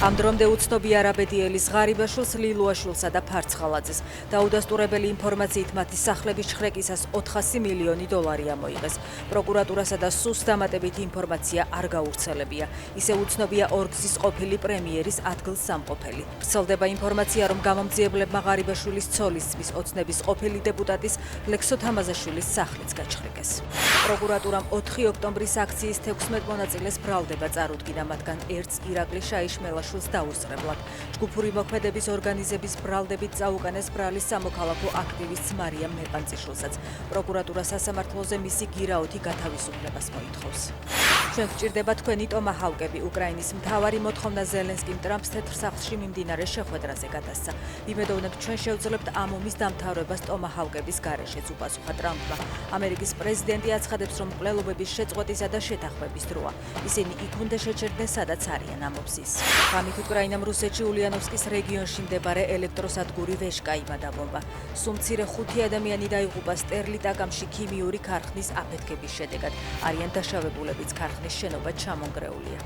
ამ დრომდე უცნობია არაბედიელის ღარიბაშვილს, ლილუაშვილსა და ფარცხალაძეს. დაუდასტურებელი ინფორმაციით მათი სახლების ჩხრეკისას 400 მილიონი დოლარი ამოიღეს. პროკურატურასა და სუს დამატებითი ინფორმაცია არ გაურცელებია. ისე უცნობია ორგზის ყოფილი პრემიერის ადგილსამყოფელი. ვრცელდება ინფორმაცია, რომ გამომძიებლებმა ღარიბაშვილის ცოლისძმის ოცნების ყოფილი დეპუტატის ლექსო თამაზაშვილის სახლიც გაჩხრეკეს. პროკურატურამ 4 ოქტომბრის აქციის 16 მონაწილეს ბრალდება წარუდგინა, მათგან ერთს ირაკლი შაიშმელაშვილს დაუსწრებლად. ჯგუფური მოქმედების ორგანიზების ბრალდებით წაუკანეს ბრალის სამოქალაქო აქტივისტს მარიამ მეპანწიშვილსაც. პროკურატურა სასამართლოზე მისი გირაოთი გათავისუფლებას მოითხოვს. ჩვენ გვჭირდება თქვენი ტომაჰავკები. უკრაინის მთავარი მოთხოვნა ზელენსკიმ ტრამპს თეთრ სახლში მიმდინარე შეხვედრაზე გადასცა. ვიმედოვნებთ, ჩვენ შევძლებთ ამ ომის დამთავრებას ტომაჰავკების გარეშეც, უპასუხა ტრამპმა. ამერიკის პრეზიდენტი აცხადებს, რომ მკვლელობების შეწყვეტისა და შეთანხმების დროა. ისინი იქ უნდა შეჩერდნენ, სადაც არიან, ამბობს ის. ღამით უკრაინამ რუსეთში ულიანოვსკის რეგიონში მდებარე ელექტროსადგური ვეშკაიმა დაბომბა. სულ მცირე 5 ადამიანი დაიღუპა სტერლიტაკამში ქიმიური ქარხნის აფეთქების შედეგად. არიან დაშავებულებიც, ქარხნის შენობა ჩამონგრეულია.